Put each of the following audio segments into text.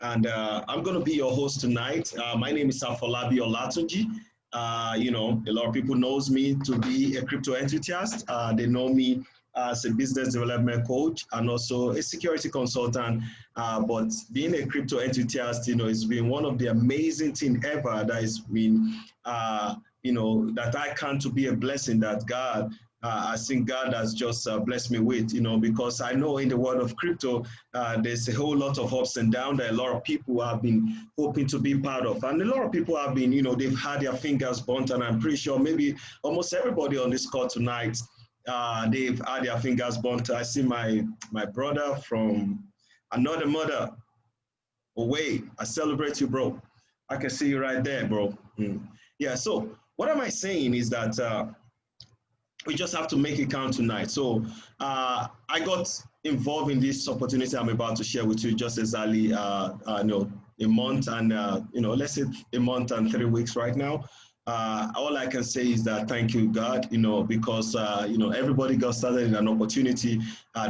and I'm going to be your host tonight. My name is Afolabi Olatunji. A lot of people knows me to be a crypto enthusiast. They know me as a business development coach and also a security consultant. But being a crypto enthusiast, it's been one of the amazing things ever that has been, that I count to be a blessing that God I think God has just blessed me with, because I know in the world of crypto, there's a whole lot of ups and downs that a lot of people have been hoping to be part of. And a lot of people have been, they've had their fingers burnt, and I'm pretty sure maybe almost everybody on this call tonight, they've had their fingers burnt. I see my brother from another mother away. I celebrate you, bro. I can see you right there, bro. Yeah, so what am I saying is that we just have to make it count tonight. So I got involved in this opportunity I'm about to share with you just exactly, a month and, let's say a month and 3 weeks right now. All I can say is that thank you, God, because, everybody got started in an opportunity.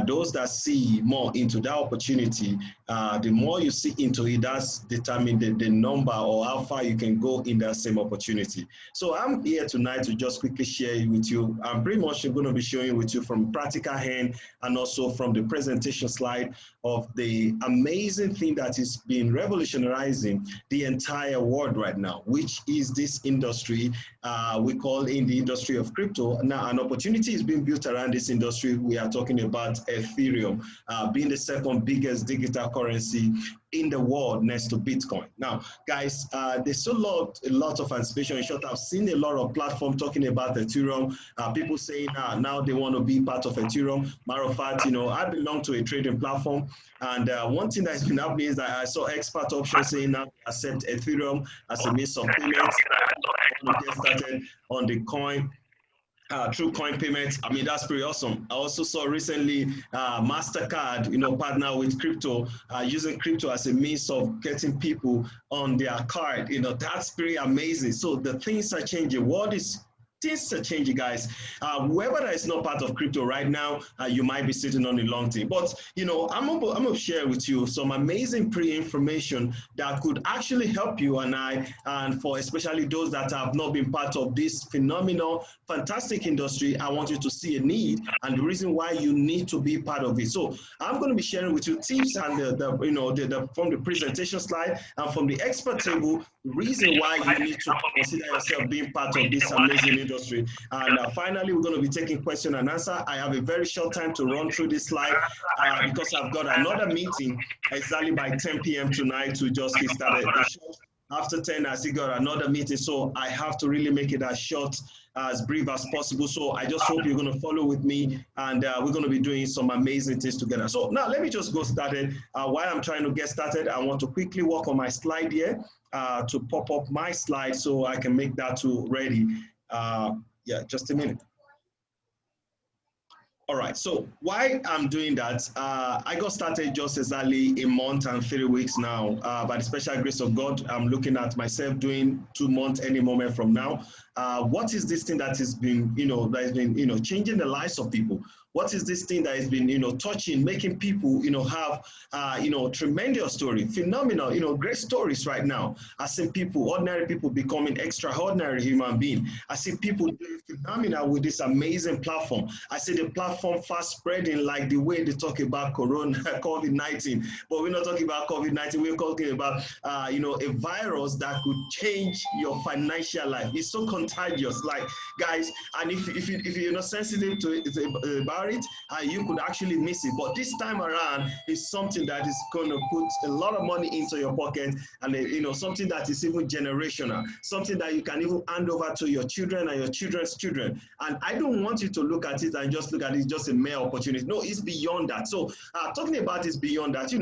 Those that see more into that opportunity, the more you see into it, that's determine the number or how far you can go in that same opportunity. So I'm here tonight to just quickly share it with you. I'm pretty much going to be showing with you from practical hand and also from the presentation slide of the amazing thing that is being revolutionizing the entire world right now, which is this industry we call in the industry of crypto. Now, an opportunity is being built around this industry. We are talking about Ethereum being the second biggest digital currency in the world next to Bitcoin. Now, guys, there's a lot of anticipation. In short, I've seen a lot of platforms talking about Ethereum. People saying now they want to be part of Ethereum. Matter of fact, I belong to a trading platform, and one thing that's been happening is that I saw expert options saying now accept Ethereum as a means of payment. I want to get started on the coin. Through coin payments. I mean, that's pretty awesome. I also saw recently MasterCard, partner with crypto, using crypto as a means of getting people on their card. That's pretty amazing. So the things are changing. Things are changing, guys. Whoever that is not part of crypto right now, you might be sitting on a long thing. But, I'm going to share with you some amazing pre-information that could actually help you and I, and for especially those that have not been part of this phenomenal, fantastic industry. I want you to see a need and the reason why you need to be part of it. So I'm going to be sharing with you tips and from the presentation slide and from the expert table, the reason why you need to consider yourself being part of this amazing industry. And finally, we're going to be taking question and answer. I have a very short time to run through this slide because I've got another meeting exactly by 10 p.m. tonight to just get started. After 10, I still got another meeting, so I have to really make it as short, as brief as possible. So I just hope you're going to follow with me, and we're going to be doing some amazing things together. So now let me just go started. While I'm trying to get started, I want to quickly work on my slide here to pop up my slide so I can make that too ready. Yeah, just a minute. All right, so why I'm doing that, I got started just exactly a month and 3 weeks now. By the special grace of God, I'm looking at myself doing 2 months any moment from now. What is this thing that has been, changing the lives of people? What is this thing that has been, touching, making people, have, tremendous story, phenomenal, great stories right now. I see people, ordinary people becoming extraordinary human beings. I see people doing phenomenal with this amazing platform. I see the platform fast spreading like the way they talk about Corona, COVID-19, but we're not talking about COVID-19. We're talking about, a virus that could change your financial life. It's so contagious, like guys, and if you're not sensitive to it, about it, you could actually miss it. But this time around is something that is going to put a lot of money into your pocket, and something that is even generational, something that you can even hand over to your children and your children's children. And I don't want you to look at it and just look at it just a mere opportunity. No, it's beyond that. So talking about is beyond that.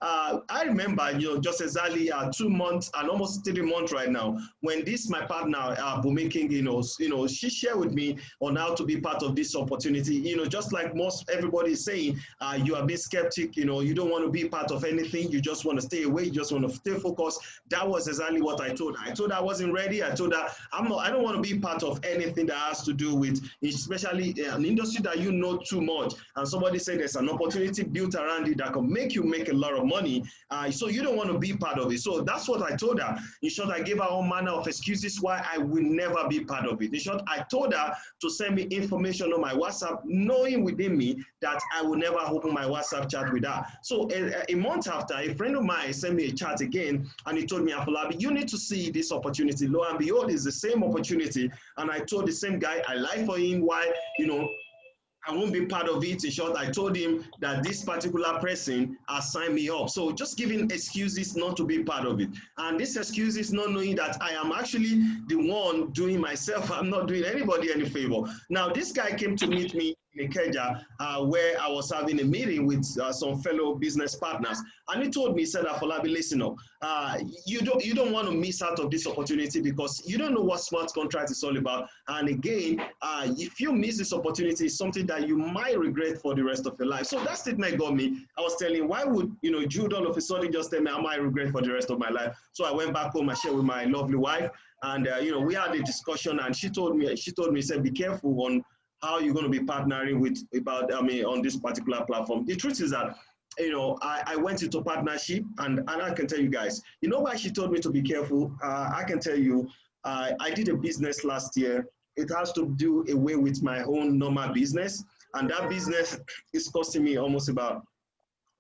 I remember just exactly 2 months and almost 3 months right now when my partner Bumaking, she shared with me on how to be part of this opportunity. Just just like most everybody is saying, you are being skeptic, you know, you don't want to be part of anything, you just want to stay away, you just want to stay focused. That was exactly what I told her. I told her I wasn't ready. I told her I don't want to be part of anything that has to do with, especially an industry that you know too much. And somebody said there's an opportunity built around it that can make you make a lot of money. So you don't want to be part of it. So that's what I told her. In short, I gave her all manner of excuses why I will never be part of it. In short, I told her to send me information on my WhatsApp, knowing within me that I will never open my WhatsApp chat with her. So a month after, a friend of mine sent me a chat again, and he told me, Afolabi, you need to see this opportunity. Lo and behold, it's the same opportunity. And I told the same guy, I lied for him, why, you know, I won't be part of it. In short, I told him that this particular person has signed me up. So just giving excuses not to be part of it. And this excuse is not knowing that I am actually the one doing myself. I'm not doing anybody any favor. Now, this guy came to meet me in Ikeja, where I was having a meeting with some fellow business partners. And he told me, he said, Afolabi, listen up, you don't want to miss out of this opportunity because you don't know what smart contract is all about. And again, if you miss this opportunity, it's something that you might regret for the rest of your life. So that statement got me. I was telling, why would, you know, Jude all of a sudden just tell me I might regret for the rest of my life? So I went back home and shared with my lovely wife. And, you know, we had a discussion, and she told me, said, be careful on how you're going to be partnering with on this particular platform. The truth is that, you know, I went into partnership, and I can tell you guys, you know why she told me to be careful? I can tell you, I did a business last year. It has to do away with my own normal business, and that business is costing me almost about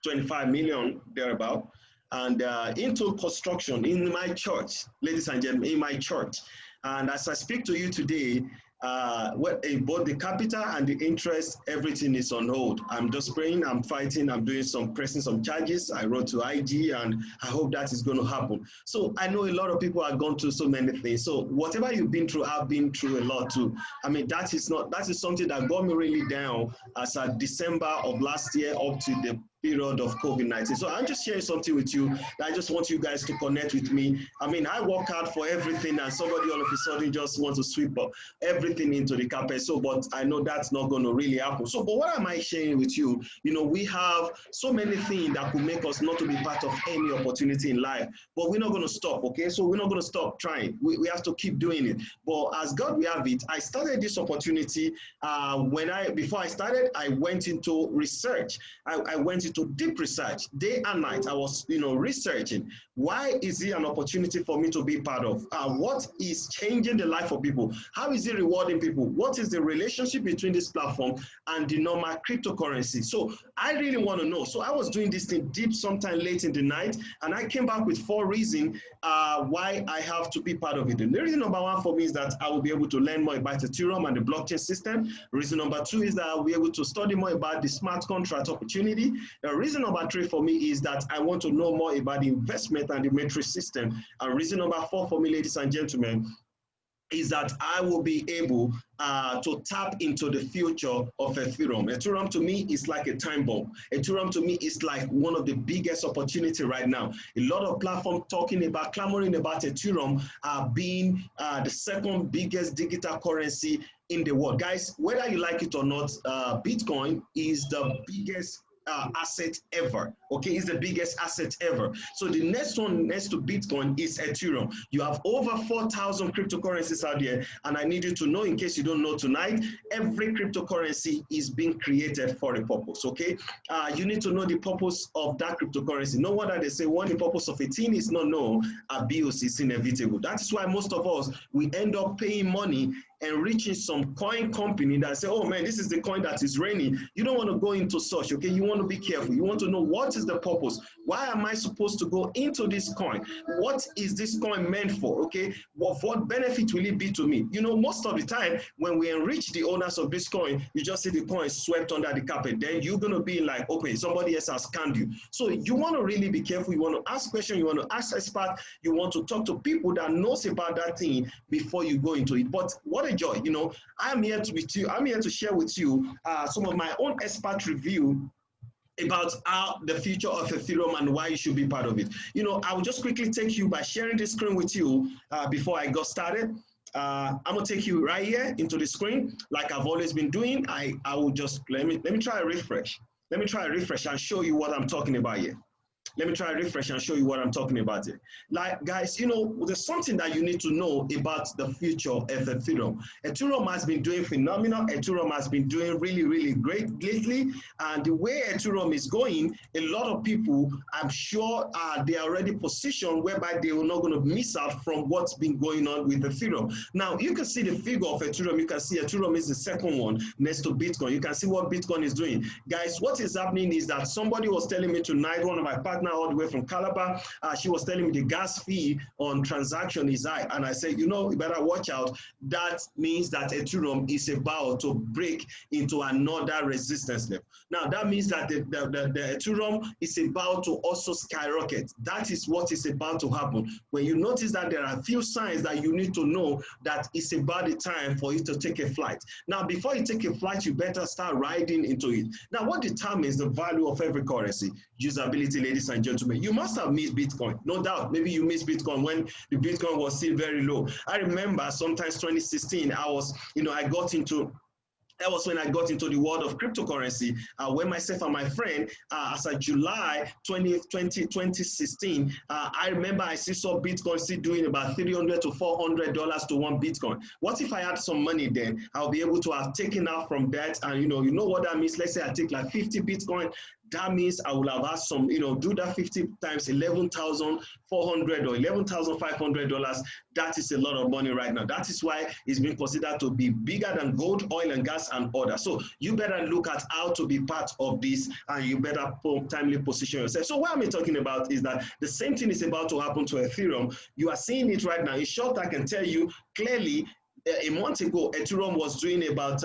25 million thereabout. And into construction in my church, ladies and gentlemen, in my church. And as I speak to you today, both the capital and the interest, everything is on hold. I'm just praying, I'm fighting, I'm doing pressing some charges. I wrote to IG, and I hope that is going to happen. So I know a lot of people have gone through so many things. So whatever you've been through, I've been through a lot too. I mean, that is something that got me really down as at December of last year up to the period of COVID-19. So I'm just sharing something with you. I just want you guys to connect with me. I mean, I work hard for everything, and somebody all of a sudden just wants to sweep up everything into the carpet. So, but I know that's not going to really happen. So, but what am I sharing with you? You know, we have so many things that could make us not to be part of any opportunity in life, but we're not going to stop, okay? So we're not going to stop trying. We have to keep doing it. But as God we have it, I started this opportunity before I started, I went into research. I went into deep research, day and night. I was, you know, researching. Why is it an opportunity for me to be part of? What is changing the life of people? How is it rewarding people? What is the relationship between this platform and the normal cryptocurrency? So I really want to know. So I was doing this thing deep sometime late in the night, and I came back with 4 reasons why I have to be part of it. The reason number 1 for me is that I will be able to learn more about Ethereum and the blockchain system. Reason number 2 is that I'll be able to study more about the smart contract opportunity. Reason number 3 for me is that I want to know more about the investment and the matrix system. And reason number 4 for me, ladies and gentlemen, is that I will be able to tap into the future of Ethereum. Ethereum to me is like a time bomb. Ethereum to me is like one of the biggest opportunity right now. A lot of platforms clamoring about Ethereum being the 2nd biggest digital currency in the world. Guys, whether you like it or not, Bitcoin is the biggest asset ever. Okay, it's the biggest asset ever. So the next one next to Bitcoin is Ethereum. You have over 4,000 cryptocurrencies out there, and I need you to know, in case you don't know tonight, every cryptocurrency is being created for a purpose. Okay, you need to know the purpose of that cryptocurrency. No wonder they say when the purpose of a thing is not known, abuse is inevitable. That is why most of us, we end up paying money and reaching some coin company that say, oh man, this is the coin that is raining. You don't want to go into such, okay? You want to be careful. You want to know what is the purpose. Why am I supposed to go into this coin? What is this coin meant for, okay? What benefit will it be to me? You know, most of the time, when we enrich the owners of this coin, you just see the coin swept under the carpet. Then you're going to be like, okay, somebody else has scammed you. So you want to really be careful. You want to ask questions. You want to ask experts. You want to talk to people that knows about that thing before you go into it. But what a joy, you know, I'm here to share with you some of my own expert review about the future of Ethereum and why you should be part of it. You know, I will just quickly take you by sharing the screen with you before I got started. I'm gonna take you right here into the screen, like I've always been doing. I will just let me try a refresh. Let me try a refresh and show you what I'm talking about here. Let me try refresh and show you what I'm talking about here. Like, guys, you know, there's something that you need to know about the future of Ethereum. Ethereum has been doing phenomenal. Ethereum has been doing really, really great lately. And the way Ethereum is going, a lot of people, I'm sure, they are already positioned whereby they are not going to miss out from what's been going on with Ethereum. Now, you can see the figure of Ethereum. You can see Ethereum is the second one next to Bitcoin. You can see what Bitcoin is doing. Guys, what is happening is that somebody was telling me tonight, one of my partners, all the way from Calabar, she was telling me the gas fee on transaction is high, and I said, you know, you better watch out. That means that Ethereum is about to break into another resistance level. Now that means that the Ethereum is about to also skyrocket. That is what is about to happen. When you notice that there are a few signs that you need to know that it's about the time for you to take a flight. Now, before you take a flight, you better start riding into it. Now, what determines the value of every currency? Usability, ladies and gentlemen. You must have missed Bitcoin, no doubt. Maybe you missed Bitcoin when the Bitcoin was still very low. I remember sometimes 2016, I was, you know, that was when I got into the world of cryptocurrency, when myself and my friend, as of July 2016, I remember I saw Bitcoin still doing about $300 to $400 to one Bitcoin. What if I had some money then? I'll be able to have taken out from that, and you know what that means? Let's say I take like 50 Bitcoin. That means I will have had some, you know, do that 50 times $11,400 or $11,500. That is a lot of money right now. That is why it's been considered to be bigger than gold, oil and gas, and others. So you better look at how to be part of this, and you better timely position yourself. So what I'm talking about is that the same thing is about to happen to Ethereum. You are seeing it right now. In short, I can tell you clearly, a month ago, Ethereum was doing about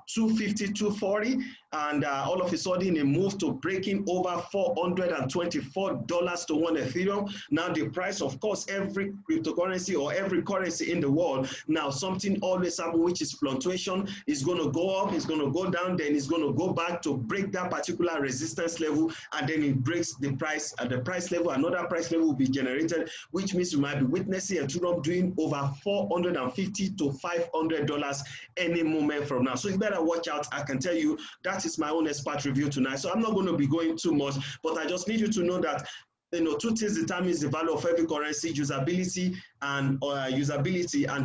250, 240, and all of a sudden it moved to breaking over $424 to one Ethereum. Now the price, of course, every cryptocurrency or every currency in the world, now something always happens, which is fluctuation. Is going to go up, it's going to go down, then it's going to go back to break that particular resistance level, and then it breaks the price at the price level. Another price level will be generated, which means you might be witnessing Ethereum doing over $450 to $500 any moment from now. So you better watch out. I can tell you that is my own expert review tonight. So I'm not going to be going too much, but I just need you to know that, you know, two things determines the value of every currency: usability and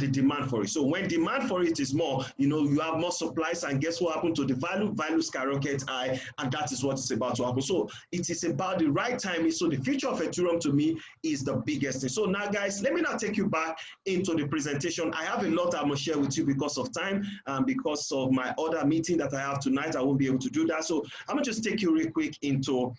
the demand for it. So when demand for it is more, you know, you have more supplies, and guess what happened to the value? Value skyrockets high, and that is what is about to happen. So it is about the right timing. So the future of Ethereum to me is the biggest thing. So now, guys, let me now take you back into the presentation. I have a lot I'm gonna share with you because of time and because of my other meeting that I have tonight. I won't be able to do that. So I'm gonna just take you real quick into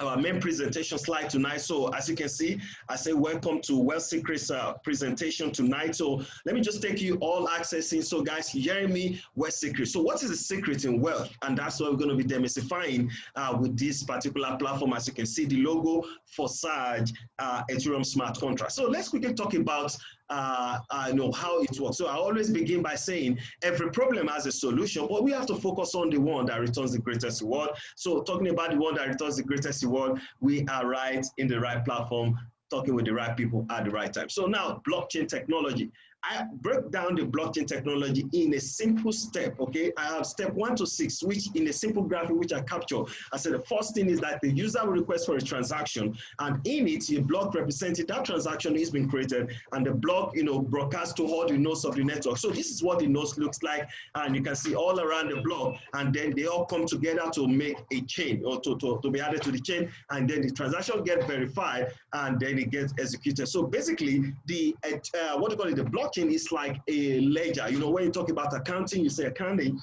our main presentation slide tonight. So as you can see, I say welcome to Wealth Secrets presentation tonight. So let me just take you all accessing. So guys, hearing me, Wealth Secrets. So what is the secret in wealth? And that's what we're going to be demystifying with this particular platform. As you can see, the logo, Forsage, Ethereum smart contract. So let's quickly talk about know how it works. So I always begin by saying every problem has a solution, but we have to focus on the one that returns the greatest reward. So talking about the one that returns the greatest reward, we are right in the right platform, talking with the right people at the right time. So now, blockchain technology. I break down the blockchain technology in a simple step, okay? I have step 1 to 6, which in a simple graphic, which I capture. I said the first thing is that the user will request for a transaction, and in it, a block representing that transaction is being created, and the block, you know, broadcasts to all the nodes of the network. So this is what the nodes looks like, and you can see all around the block, and then they all come together to make a chain, or to be added to the chain, and then the transaction gets verified, and then it gets executed. So basically, the what do you call it? The blockchain is like a ledger. You know, when you talk about accounting, you say accounting.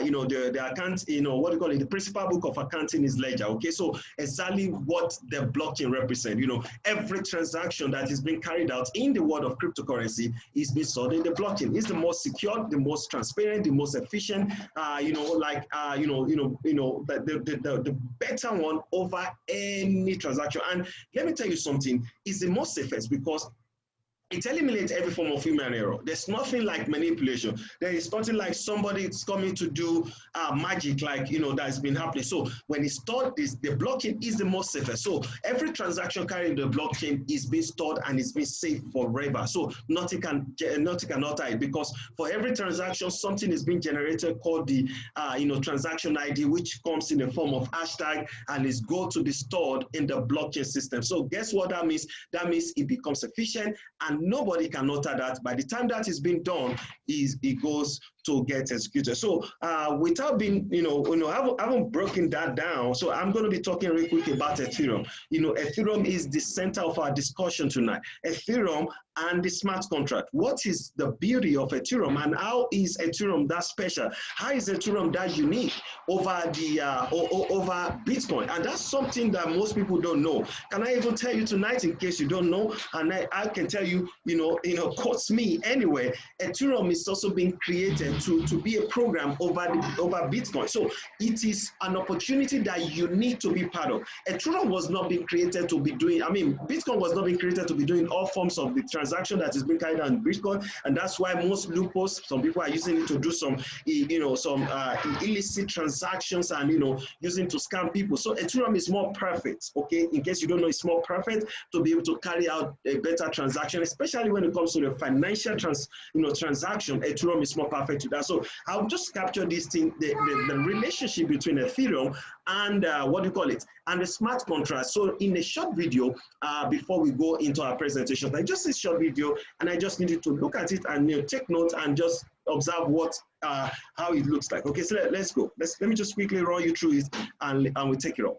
You know, the account, you know, what do you call it? The principal book of accounting is ledger. Okay, so exactly what the blockchain represents. You know, every transaction that is being carried out in the world of cryptocurrency is being stored in the blockchain. It's the most secure, the most transparent, the most efficient. You know, like the better one over any transaction. And let me tell you something: it's the most safest because it eliminates every form of human error. There's nothing like manipulation. There is nothing like somebody is coming to do magic, like, you know, that's been happening. So when it's stored, the blockchain is the most safest. So every transaction carrying the blockchain is being stored and it's being safe forever. So nothing can alter it, because for every transaction, something is being generated called the transaction ID, which comes in the form of hashtag and is going to be stored in the blockchain system. So guess what that means? That means it becomes efficient and nobody can alter that. By the time that is being done, it goes to get executed. So without being, I haven't broken that down. So I'm going to be talking real quick about Ethereum. Ethereum is the center of our discussion tonight. Ethereum and the smart contract. What is the beauty of Ethereum, and how is Ethereum that special? How is Ethereum that unique over the over Bitcoin? And that's something that most people don't know. Can I even tell you tonight, in case you don't know? And I can tell you, quotes me anyway. Ethereum is also being created to be a program over Bitcoin. So it is an opportunity that you need to be part of. Ethereum was not being created to be doing. Bitcoin was not being created to be doing all forms of the transaction that is being carried out in Bitcoin, and that's why most loopholes, some people are using it to do some illicit transactions and using to scam people. So Ethereum is more perfect. Okay, in case you don't know, it's more perfect to be able to carry out a better transaction, especially when it comes to the financial transaction. Ethereum is more perfect to that. So I'll just capture this thing, the relationship between Ethereum and and the smart contract. So in a short video, before we go into our presentation, like just a short video, and I just needed to look at it and take notes and just observe how it looks like. Okay, so let's go. Let me just quickly run you through it, and we'll take it off.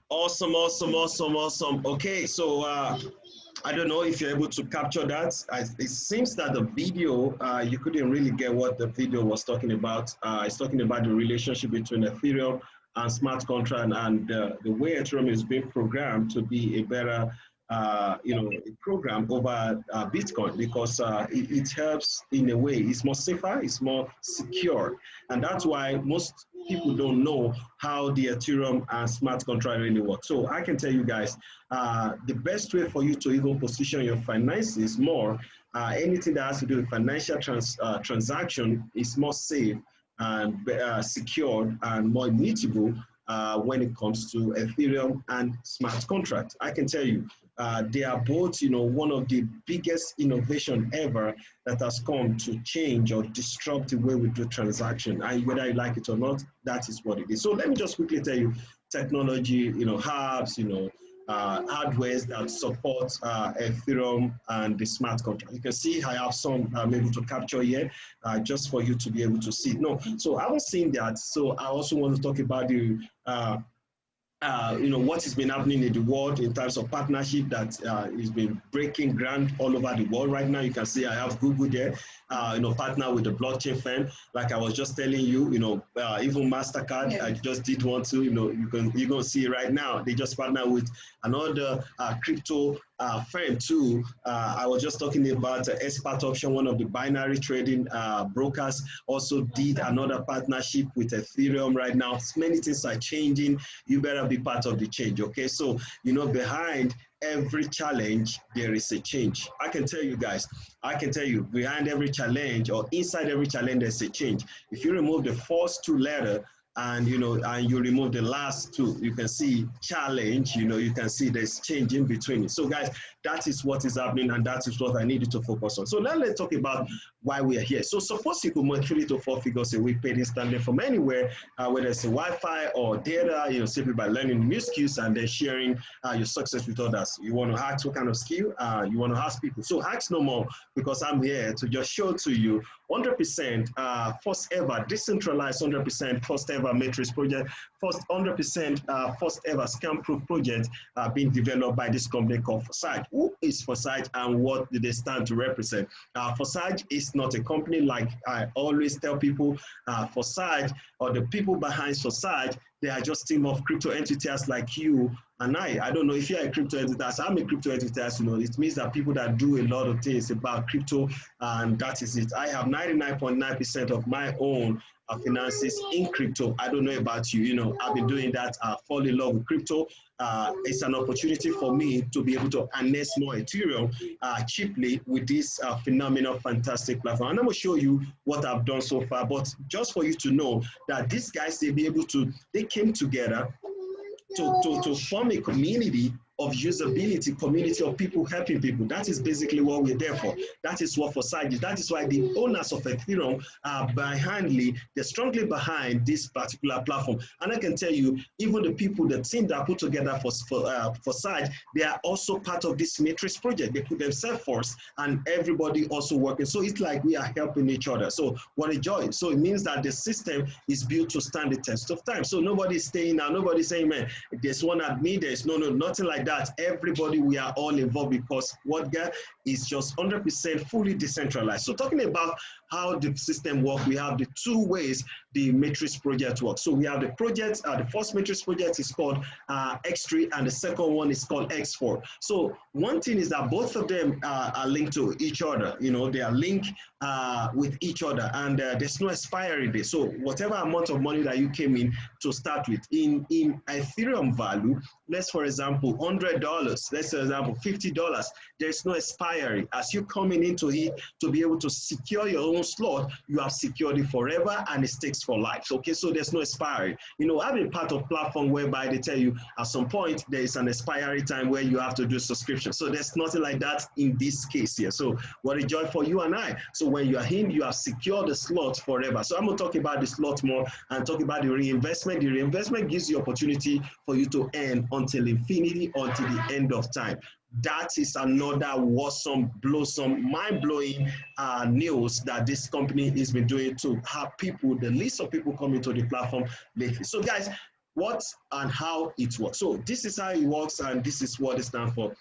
Awesome. Okay, so I don't know if you're able to capture that. It seems that the video, you couldn't really get what the video was talking about. It's talking about the relationship between Ethereum and smart contract, and the way Ethereum is being programmed to be a better a program over Bitcoin, because it helps in a way. It's more safer, it's more secure, and that's why most people don't know how the Ethereum and smart contract really work. So I can tell you guys, the best way for you to even position your finances more, anything that has to do with financial transaction is more safe and secured and more immutable when it comes to Ethereum and smart contract. I can tell you, they are both, one of the biggest innovation ever that has come to change or disrupt the way we do transaction. And whether you like it or not, that is what it is. So let me just quickly tell you, technology, hubs, hardwares that support Ethereum and the smart contract. You can see I have some I'm able to capture here just for you to be able to see. No, so I was seeing that. So I also want to talk about the what has been happening in the world in terms of partnership that is been breaking ground all over the world right now. You can see I have Google there, partner with the blockchain firm. Like I was just telling you, even MasterCard, I just did want to, you're going to see right now, they just partner with another crypto firm too. I was just talking about Expert Option, one of the binary trading brokers, also did another partnership with Ethereum right now. Many things are changing. You better be part of the change, okay? So, you know, behind every challenge, there is a change. I can tell you guys, I can tell you, behind every challenge or inside every challenge, there's a change. If you remove the first two letters, and you know, and you remove the last two, you can see challenge, you know, you can see there's change in between it. So guys, that is what is happening, and that is what I needed to focus on. So now let's talk about why we are here. So suppose you could make 3 to 4 figures a week paid instantly from anywhere, whether it's a Wi-Fi or data, you know, simply by learning new skills and then sharing your success with others. You want to ask what kind of skill you want to ask people. So ask no more, because I'm here to just show to you 100% first ever decentralized, 100% first ever matrix project, first 100% first ever scam proof project being developed by this company called Forsage. Who is Forsage and what do they stand to represent? Forsage is not a company, like I always tell people. Forsage, or the people behind Forsage, they are just team of crypto entities like you and I don't know if you're a crypto entity. I'm a crypto entity, you know. It means that people that do a lot of things about crypto, and that is it. I have 99.9% of my own finances in crypto. I don't know about you, you know, I've been doing that. I fall in love with crypto. It's an opportunity for me to be able to harness more Ethereum cheaply with this phenomenal, fantastic platform. And I'm going to show you what I've done so far. But just for you to know that these guys, they came together to form a community of usability, community of people helping people. That is basically what we're there for. That is what Forsage is. That is why the owners of Ethereum are they're strongly behind this particular platform. And I can tell you, even the people, the team that put together Forsage, they are also part of this matrix project. They put themselves first, and everybody also working. So it's like we are helping each other. So what a joy. So it means that the system is built to stand the test of time. So nobody's staying now, nobody's saying, man, there's one at me, there's nothing like that. Everybody, we are all involved, because what is just 100% fully decentralized. So talking about how the system works, we have the two ways the matrix project works. So we have the project, the first matrix project is called X3, and the second one is called X4. So one thing is that both of them are linked to each other. You know, they are linked with each other, and there's no expiry date. So whatever amount of money that you came in to start with, in Ethereum value, let's for example $100, let's for example $50, there's no expiry. As you coming into it to be able to secure your own slot, you have secured it forever, and it sticks for life. Okay, so there's no expiry. You know, I've been part of platform whereby they tell you at some point there is an expiry time where you have to do subscription. So there's nothing like that in this case here. So what a joy for you and I. So when you are in, you have secured the slot forever. So I'm going to talk about the slot more and talk about the reinvestment. The reinvestment gives you opportunity for you to earn until infinity, until the end of time. That is another awesome, mind-blowing news that this company has been doing to have people, the list of people coming to the platform lately. So guys, what and how it works. So this is how it works, and this is what it stands for.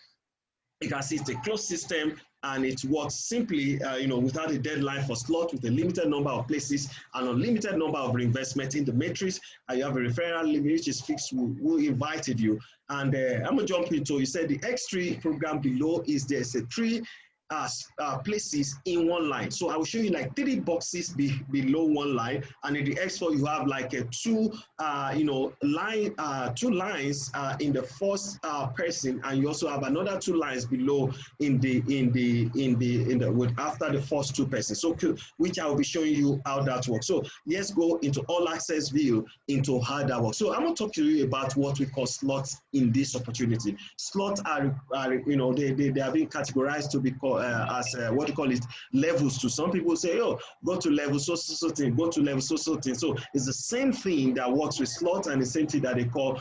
You can see it's a closed system, and it works simply, you know, without a deadline for slot, with a limited number of places and unlimited number of reinvestment in the matrix. And you have a referral limit which is fixed. Who invited you? And I'm gonna jump into. You said the X3 program below is there's a 3 places in one line. So I will show you like 3 boxes below one line, and in the X4 you have like a 2 2 lines in the first person, and you also have another 2 lines below in the with after the first 2 persons. So which I will be showing you how that works. So let's go into all access view into how that works. So I'm going to talk to you about what we call slots in this opportunity. Slots are you know, they are being categorized to be called as what you call it, levels. To some people say, oh, go to level so thing, go to level so thing. So it's the same thing that works with slots, and the same thing that they call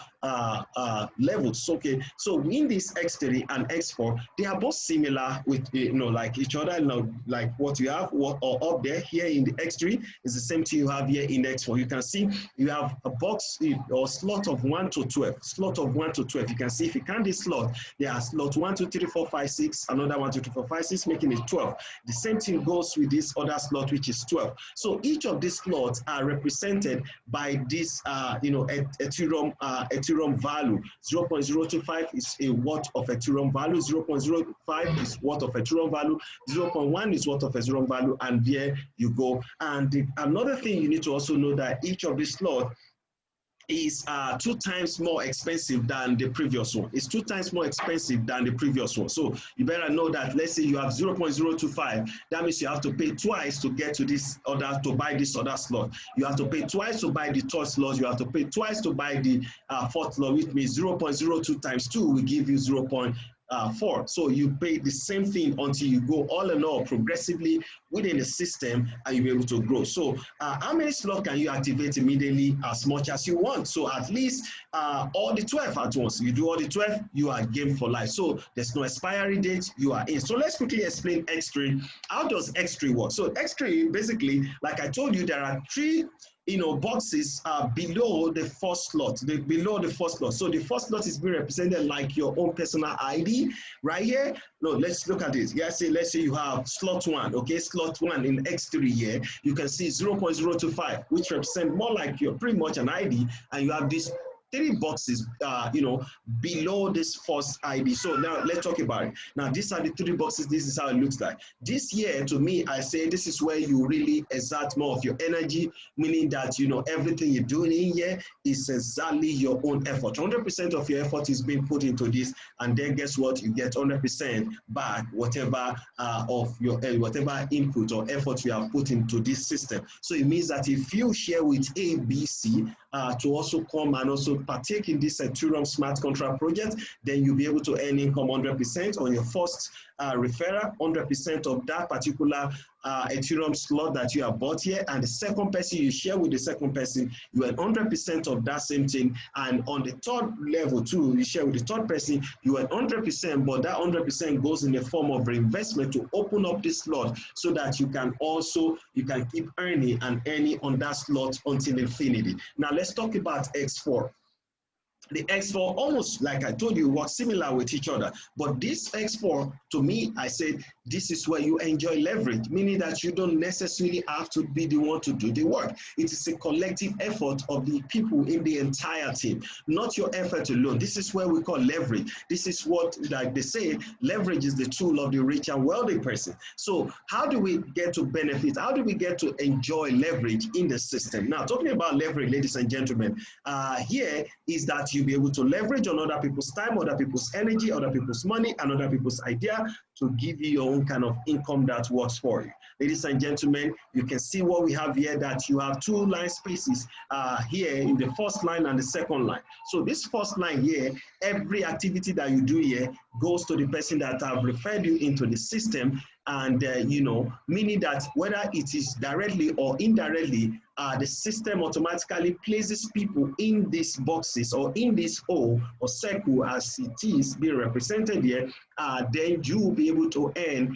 levels. Okay, so in this X3 and X4, they are both similar with, you know, like each other. You know, like what you have or up there here in the X3 is the same thing you have here in X4. You can see you have a box or slot of 1 to 12. Slot of 1 to 12. You can see if you count this slot, there are slot 1, 2, 3, 4, 5, 6, another 1, 2, 3, 4, 5, sacrifices, making it 12. The same thing goes with this other slot, which is 12. So each of these slots are represented by this, Ethereum value. 0.025 is a worth of Ethereum value. 0.05 is worth of Ethereum value. 0.1 is worth of Ethereum value, and there you go. And another thing you need to also know that each of these slots is 2 times more expensive than the previous one. It's 2 times more expensive than the previous one. So you better know that. Let's say you have 0.025. That means you have to pay twice to get to this other, to buy this other slot. You have to pay twice to buy the third slot. You have to pay twice to buy the fourth slot, which means 0.02 times 2 will give you 0.4. So you pay the same thing until you go all in all progressively within the system, and you'll be able to grow. So how many slots can you activate immediately? As much as you want. So at least all the 12 at once. You do all the 12, you are game for life. So there's no expiry date, you are in. So let's quickly explain X3. How does X3 work? So X3, basically, like I told you, there are 3 boxes below the first slot, below the first slot. So the first slot is being represented like your own personal ID right here. No, let's look at this. Yeah, let's say you have slot 1, okay, slot 1 in X3 here. You can see 0.025, which represent more like your pretty much an ID, and you have this 3 boxes, below this first ID. So now let's talk about it. Now these are the 3 boxes. This is how it looks like. This year, to me, I say this is where you really exert more of your energy, meaning that everything you're doing in here is exactly your own effort. 100% of your effort is being put into this, and then guess what? You get 100% back whatever of your whatever input or effort you have put into this system. So it means that if you share with A, B, C to also come and also partake in this Ethereum smart contract project, then you'll be able to earn income 100% on your first referral, 100% of that particular Ethereum slot that you have bought here, and the second person you share with the second person, you earn 100% of that same thing. And on the third level too, you share with the third person, you earn 100%, but that 100% goes in the form of reinvestment to open up this slot so that you can keep earning and earning on that slot until infinity. Now let's talk about X4. The X4, almost like I told you, works similar with each other. But this X4, to me, I said, this is where you enjoy leverage, meaning that you don't necessarily have to be the one to do the work. It is a collective effort of the people in the entire team, not your effort alone. This is where we call leverage. This is what, like they say, leverage is the tool of the rich and wealthy person. So how do we get to benefit? How do we get to enjoy leverage in the system? Now, talking about leverage, ladies and gentlemen, here is that you'll be able to leverage on other people's time, other people's energy, other people's money, and other people's idea to give you your own kind of income that works for you. Ladies and gentlemen, you can see what we have here, that you have 2 line spaces here in the first line and the second line. So this first line here, every activity that you do here goes to the person that have referred you into the system, and meaning that whether it is directly or indirectly, the system automatically places people in these boxes or in this hole or circle as it is being represented here. Then you will be able to earn,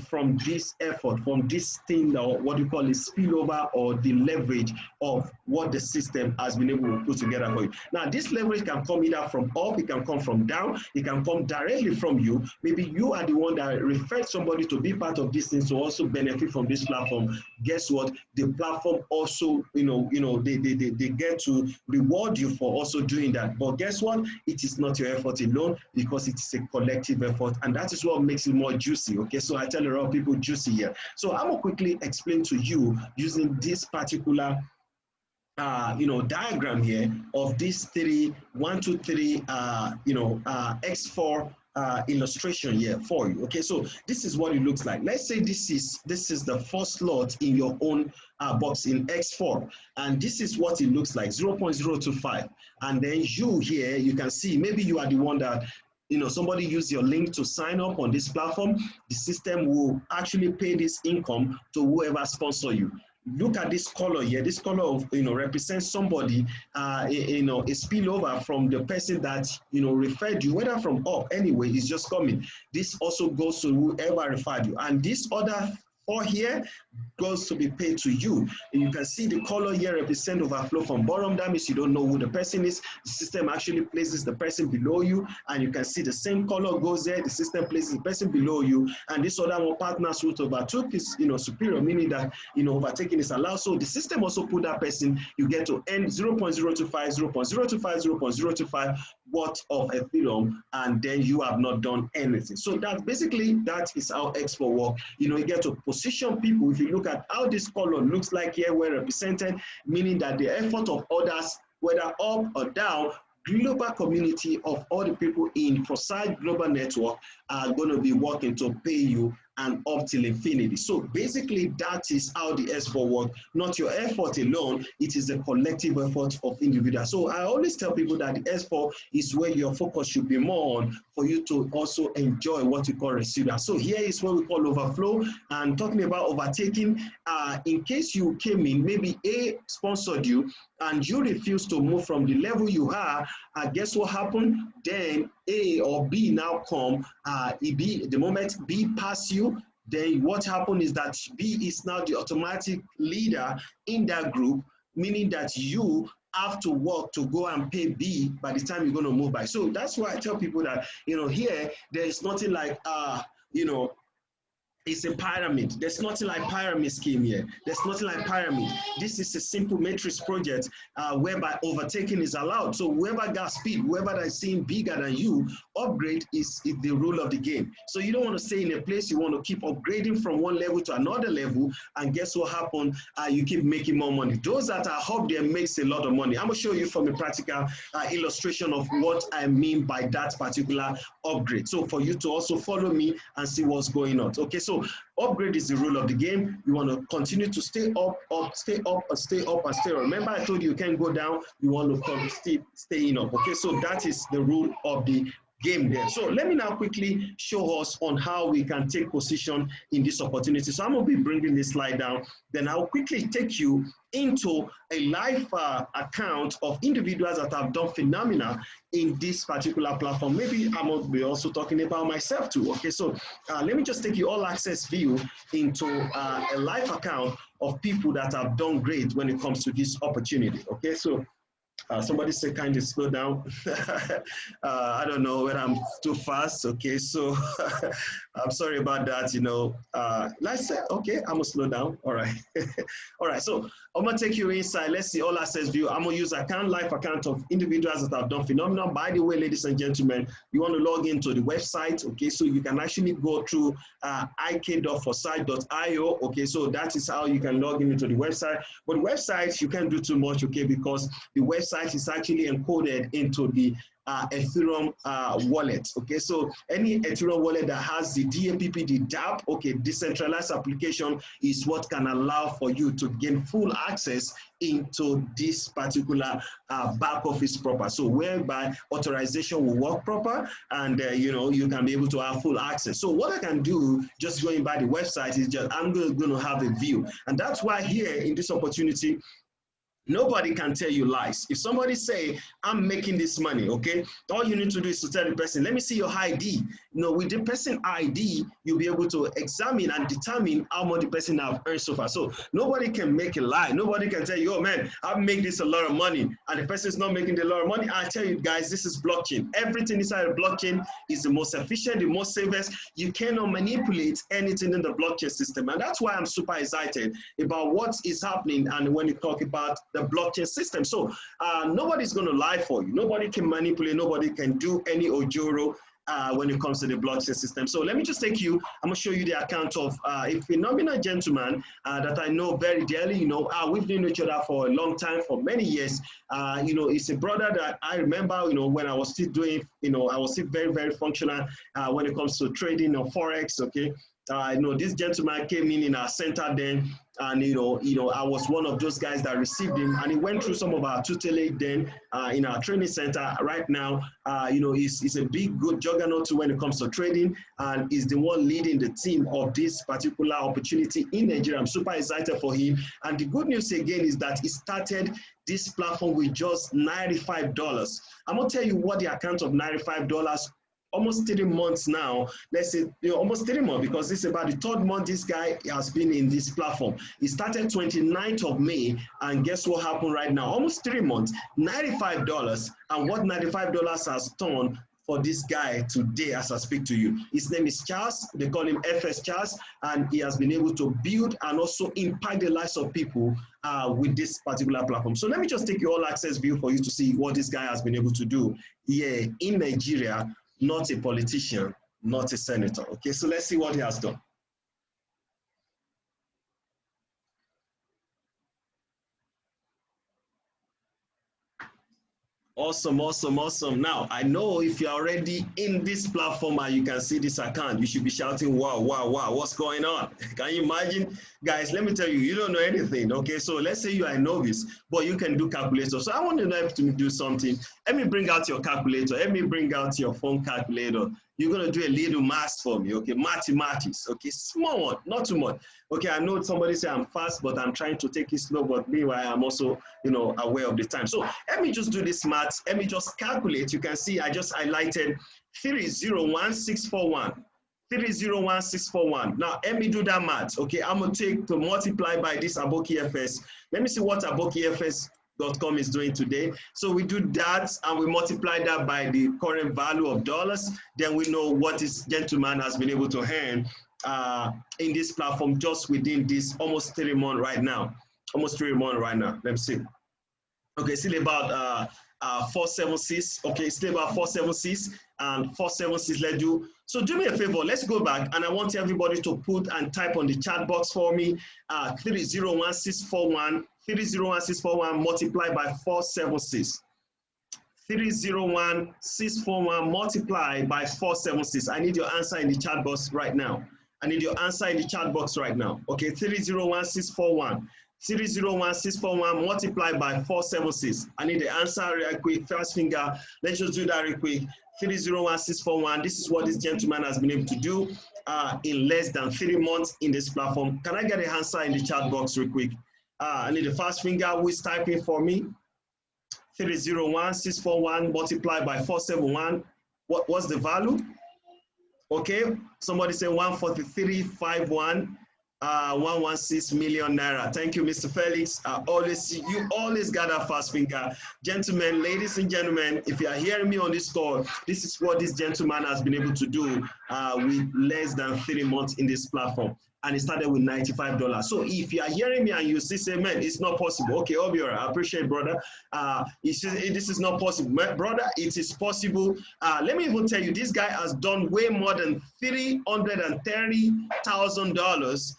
from this effort, from this thing, or what you call a spillover or the leverage of what the system has been able to put together for you. Now, this leverage can come either from up, it can come from down, it can come directly from you. Maybe you are the one that referred somebody to be part of this thing to also benefit from this platform. Guess what? The platform also, they get to reward you for also doing that. But guess what? It is not your effort alone, because it is a collective effort, and that is what makes it more juicy. Okay, so I tell a lot of people juicy here. So I'm gonna quickly explain to you using this particular diagram here of these 3, 1, 2, 3, X4 illustration here for you. Okay, so this is what it looks like. Let's say this is the first slot in your own box in X4, and this is what it looks like, 0.025. And then you here, you can see maybe you are the one that somebody used your link to sign up on this platform. The system will actually pay this income to whoever sponsor you. Look at this color here. This color represents somebody, a spillover from the person that referred you, whether from up anyway, is just coming. This also goes to whoever referred you, and this other all here goes to be paid to you. And you can see the color here represent overflow from bottom. That means you don't know who the person is. The system actually places the person below you, and you can see the same color goes there. The system places the person below you, and this other one, partners root overtook, is superior, meaning that overtaking is allowed. So the system also put that person, you get to earn 0.025, 0.025, 0.025 worth of Ethereum, and then you have not done anything. So that is how Expo work. You get to position people. If you look at how this color looks like here, well represented, meaning that the effort of others, whether up or down, global community of all the people in Forsage Global Network are going to be working to pay you and up till infinity. So basically, that is how the S4 works. Not your effort alone, it is a collective effort of individuals. So I always tell people that the S4 is where your focus should be more on, for you to also enjoy what we call receiver. So here is what we call overflow. And talking about overtaking, in case you came in, maybe A sponsored you, and you refuse to move from the level you are, guess what happened? Then A or B now come, the moment B pass you, then what happened is that B is now the automatic leader in that group, meaning that you have to work to go and pay B by the time you're going to move by. So that's why I tell people that, here, there is nothing like, it's a pyramid. There's nothing like pyramid scheme here. There's nothing like pyramid. This is a simple matrix project whereby overtaking is allowed. So whoever got speed, whoever that is seeing bigger than you, upgrade is the rule of the game. So you don't want to stay in a place. You want to keep upgrading from one level to another level. And guess what happened? You keep making more money. Those that are up there makes a lot of money. I'm going to show you from a practical illustration of what I mean by that particular upgrade. So for you to also follow me and see what's going on. Okay, so upgrade is the rule of the game. You want to continue to stay up, stay up, and stay up, and stay up. Remember, I told you can't go down. You want to come staying up. Okay, so that is the rule of the game there. So let me now quickly show us on how we can take position in this opportunity. So I'm going to be bringing this slide down. Then I'll quickly take you into a live account of individuals that have done phenomenal in this particular platform. Maybe I'm going to be also talking about myself too. Okay, so let me just take you all access view into a live account of people that have done great when it comes to this opportunity. Okay, so somebody say kindly slow down. I don't know whether I'm too fast. Okay, so I'm sorry about that. Let's say, okay, I'm gonna slow down. All right. All right, so I'm gonna take you inside. Let's see all access view. I'm gonna use live account of individuals that have done phenomenal. By the way, ladies and gentlemen, you want to log into the website. Okay, so you can actually go through ik.forsage.io. Okay, so that is how you can log into the website. But the website, you can't do too much, okay, because the website is actually encoded into the Ethereum wallet. Okay, so any Ethereum wallet that has the DAPP, the DApp, okay, decentralized application is what can allow for you to gain full access into this particular back office proper. So whereby authorization will work proper, and you can be able to have full access. So what I can do, just going by the website, is just I'm going to have a view, and that's why here in this opportunity, nobody can tell you lies. If somebody say, I'm making this money, okay, all you need to do is to tell the person, let me see your ID. With the person ID, you'll be able to examine and determine how much the person have earned so far. So nobody can make a lie. Nobody can tell you, oh man, I've made this a lot of money, and the person is not making a lot of money. I tell you guys, this is blockchain. Everything inside the blockchain is the most efficient, the most safest. You cannot manipulate anything in the blockchain system. And that's why I'm super excited about what is happening. And when you talk about the blockchain system. So nobody's going to lie for you. Nobody can manipulate. Nobody can do any ojoro when it comes to the blockchain system. So let me just take you, I'm going to show you the account of a phenomenal gentleman that I know very dearly. We've known each other for a long time, for many years. It's a brother that I remember, when I was still doing, I was still very, very functional when it comes to trading or Forex, okay? This gentleman came in our center then, and I was one of those guys that received him, and he went through some of our tutelage then in our training center. Right now, he's a big, good juggernaut when it comes to trading, and is the one leading the team of this particular opportunity in Nigeria. I'm super excited for him. And the good news again is that he started this platform with just $95. I'm gonna tell you what the account of $95 almost 3 months now. Let's say almost 3 months, because this is about the 3rd month this guy has been in this platform. He started 29th of May, and guess what happened right now? Almost 3 months, $95, and what $95 has done for this guy today as I speak to you. His name is Charles. They call him FS Charles, and he has been able to build and also impact the lives of people with this particular platform. So let me just take your all access view for you to see what this guy has been able to do here in Nigeria, not a politician, not a senator. Okay, so let's see what he has done. Awesome, awesome, awesome. Now, I know if you're already in this platform and you can see this account, you should be shouting, wow, wow, wow, what's going on? Can you imagine? Guys, let me tell you, you don't know anything, okay? So let's say you are a novice, but you can do calculator. So I want to know if to do something. Let me bring out your calculator. Let me bring out your phone calculator. You're going to do a little math for me, okay? Mathematics, okay? Small one, not too much. Okay, I know somebody say I'm fast, but I'm trying to take it slow, but meanwhile, I'm also, you know, aware of the time. So let me just do this math. Let me just calculate. You can see I just highlighted 301641. 301641. Now, let me do that math, okay? I'm going to take to multiply by this Aboki FS. Let me see what AbokiFS.com is doing today. So we do that and we multiply that by the current value of dollars. Then we know what this gentleman has been able to earn in this platform just within this almost 3 months right now. Almost 3 months right now. Let me see. Okay, still about 476. Okay, still about 476 and 476. Let's do. So do me a favor. Let's go back, and I want everybody to put and type on the chat box for me. 301641. 301641 multiplied by 476. 301641 multiplied by 476. I need your answer in the chat box right now. I need your answer in the chat box right now. Okay, 301641. 301641 multiplied by 476. I need the answer real quick. First finger. Let's just do that real quick. 301641. This is what this gentleman has been able to do in less than 3 months in this platform. Can I get the answer in the chat box real quick? I need the first finger who is typing for me. 301641 multiplied by 471. What's the value? Okay, somebody say 143.51. 116 million naira. Thank you, Mr. Felix. You always got a fast finger. Gentlemen, ladies and gentlemen, if you are hearing me on this call, this is what this gentleman has been able to do with less than 3 months in this platform. And it started with $95. So if you are hearing me and you say, man, it's not possible. Okay, Obiora, I appreciate, brother. This is not possible. Brother, it is possible. Let me even tell you, this guy has done way more than $330,000.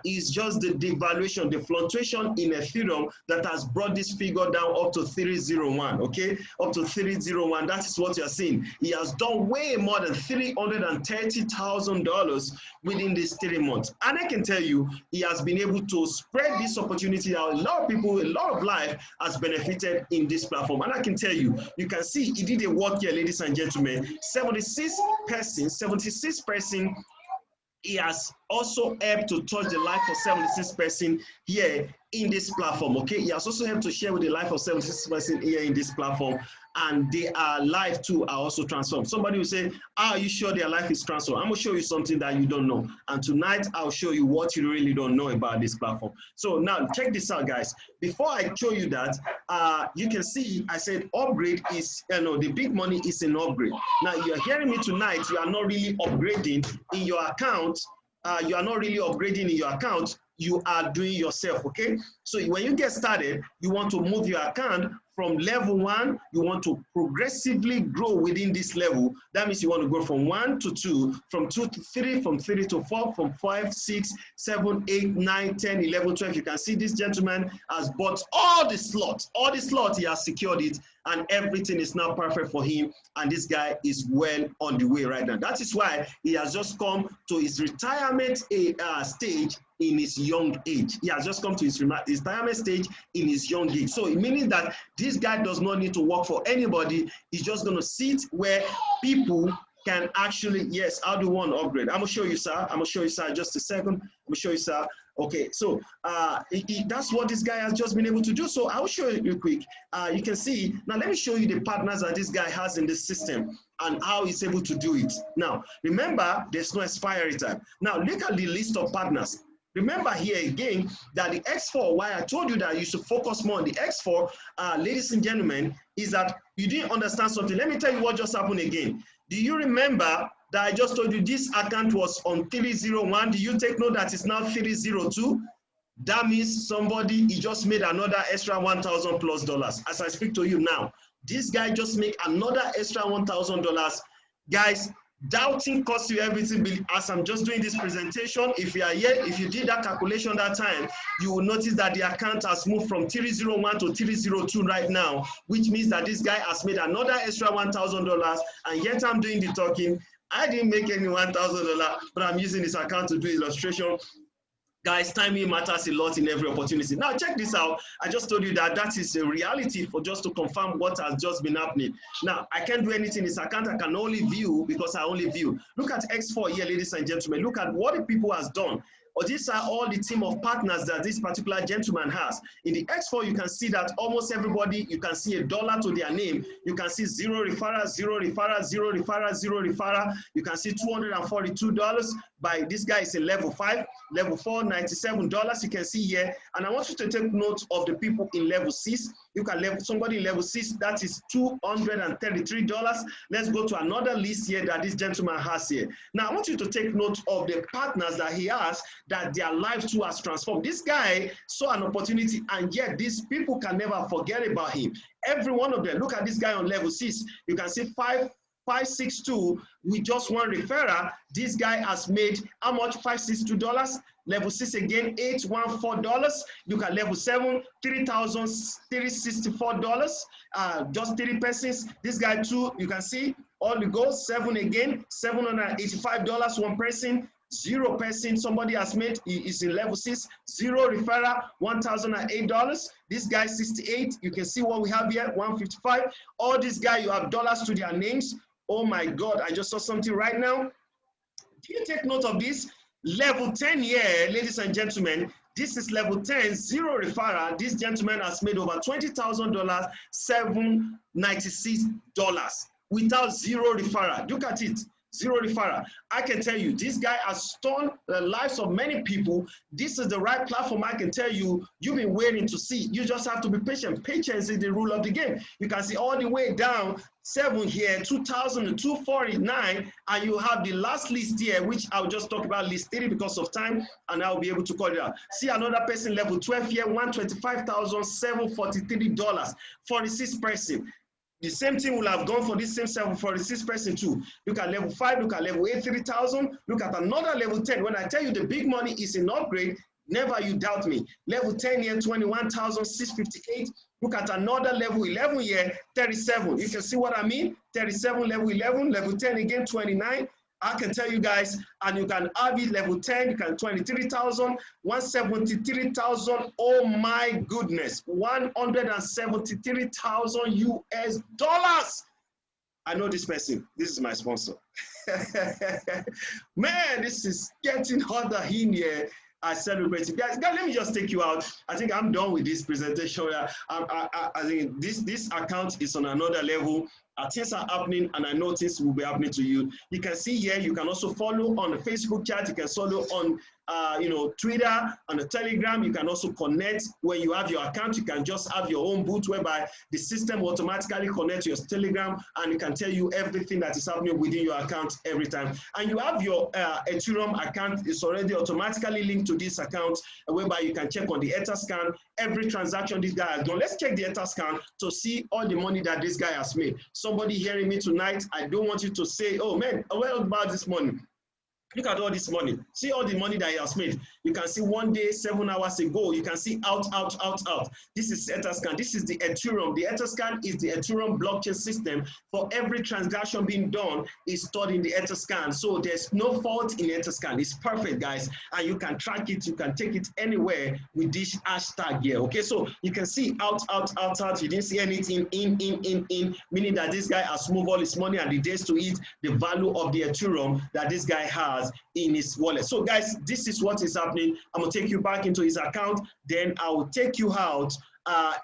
Is just the devaluation, the fluctuation in Ethereum that has brought this figure down up to 301, okay? Up to 301, that is what you're seeing. He has done way more than $330,000 within these 3 months. And I can tell you, he has been able to spread this opportunity out. A lot of people, a lot of life has benefited in this platform. And I can tell you, you can see he did a work here, ladies and gentlemen. 76 persons, he has also helped to touch the life of 76 person here in this platform, okay? He has also helped to share with the life of 76 person here in this platform, and their life too are also transformed. Somebody will say, are you sure their life is transformed? I'm gonna show you something that you don't know. And tonight, I'll show you what you really don't know about this platform. So now, check this out, guys. Before I show you that, you can see, I said upgrade is, the big money is in upgrade. Now, you're hearing me tonight, you are not really upgrading in your account. You are not really upgrading in your account, you are doing yourself, okay? So when you get started, you want to move your account from level 1, you want to progressively grow within this level. That means you want to go from 1 to 2, from 2 to 3, from 3 to 4, from 5, 6, 7, 8, 9, 10, 11, 12. You can see this gentleman has bought all the slots. All the slots, he has secured it, and everything is now perfect for him. And this guy is well on the way right now. That is why he has just come to his retirement stage in his young age. He has just come to his retirement stage in his young age. So it means that this guy does not need to work for anybody. He's just going to sit where people can actually, yes, I'll do one upgrade. I'm gonna show you, sir. I'm gonna show you, sir, just a second. I'm gonna show you, sir. Okay, so that's what this guy has just been able to do. So I'll show you real quick. You can see, now let me show you the partners that this guy has in the system and how he's able to do it. Now, remember, there's no expiry time. Now, look at the list of partners. Remember here again that the X4, why I told you that you should focus more on the X4, ladies and gentlemen, is that you didn't understand something. Let me tell you what just happened again. Do you remember that I just told you this account was on 301? Do you take note that it's now 302? That means somebody, he just made another extra $1,000 plus. As I speak to you now, this guy just made another extra $1,000. Guys, doubting costs you everything. As I'm just doing this presentation, if you are here, if you did that calculation that time, you will notice that the account has moved from 301 to 302 right now, which means that this guy has made another extra $1,000, and yet I'm doing the talking. I didn't make any $1,000, but I'm using this account to do illustration. Guys, timing matters a lot in every opportunity. Now, check this out. I just told you that that is a reality for just to confirm what has just been happening. Now, I can't do anything in this account. I can only view because I only view. Look at X4 here, ladies and gentlemen. Look at what the people has done. Or these are all the team of partners that this particular gentleman has. In the X4, you can see that almost everybody, you can see $1 to their name. You can see 0 referral, 0 referral, 0 referral, 0 referral. You can see $242 by this guy is a level 5, level 4, $97. You can see here. And I want you to take note of the people in level 6. You can somebody in level 6, that is $233. Let's go to another list here that this gentleman has here. Now, I want you to take note of the partners that he has, that their life too has transformed. This guy saw an opportunity, and yet these people can never forget about him. Every one of them. Look at this guy on level 6. You can see 562 with just one referral. This guy has made how much? $562. Level 6 again, $814. Look at level 7, $3,364. Just 3 persons. This guy too, you can see all the goals. 7 again, $785 one person. 0 person somebody has made is in level 6. 0 referral, $1,008. This guy 68. You can see what we have here, 155. All these guys, you have dollars to their names. Oh my God, I just saw something right now. Do you take note of this? Level 10 here, ladies and gentlemen, this is level 10, 0 referral. This gentleman has made over $20,000, $796 without 0 referral. Look at it. 0 referral. I can tell you, this guy has turned the lives of many people. This is the right platform. I can tell you, you've been waiting to see. You just have to be patient. Patience is the rule of the game. You can see all the way down 7 here, 2,249, and you have the last list here, which I'll just talk about list 3 because of time, and I'll be able to call it out. See another person level 12 here, $125,743, 46 person. The same thing will have gone for this same 746 person too. Look at level 5, look at level 8, 3,000. Look at another level 10. When I tell you the big money is in upgrade, never you doubt me. Level 10 here, 21,658. Look at another level 11 here, 37. You can see what I mean? 37, level 11, level 10 again, 29. I can tell you guys, and you can have it level 10, you can 23,000, 173,000. Oh my goodness, 173,000 US dollars. I know this person. This is my sponsor. Man, this is getting harder in here. I celebrate it. Guys, let me just take you out. I think I'm done with this presentation. I think this account is on another level. Things are happening, and I know things will be happening to you. You can see here, you can also follow on the Facebook chat. You can follow on Twitter, on the Telegram. You can also connect. When you have your account, you can just have your own booth whereby the system will automatically connect to your Telegram, and it can tell you everything that is happening within your account every time. And you have your Ethereum account is already automatically linked to this account, whereby you can check on the Etherscan every transaction this guy has done. Let's check the Etherscan to see all the money that this guy has made. Somebody hearing me tonight, I don't want you to say, oh man, what about this money? Look at all this money. See all the money that he has made. You can see one day, 7 hours ago, you can see out, out, out, out. This is Etherscan. This is the Ethereum. The Etherscan is the Ethereum blockchain system. For every transaction being done is stored in the Etherscan. So there's no fault in Etherscan. It's perfect, guys. And you can track it. You can take it anywhere with this hashtag here. Okay, so you can see out, out, out, out. You didn't see anything in, meaning that this guy has moved all his money and the days to it, the value of the Ethereum that this guy has in his wallet. So guys, this is what is happening. I'm gonna take you back into his account, then I will take you out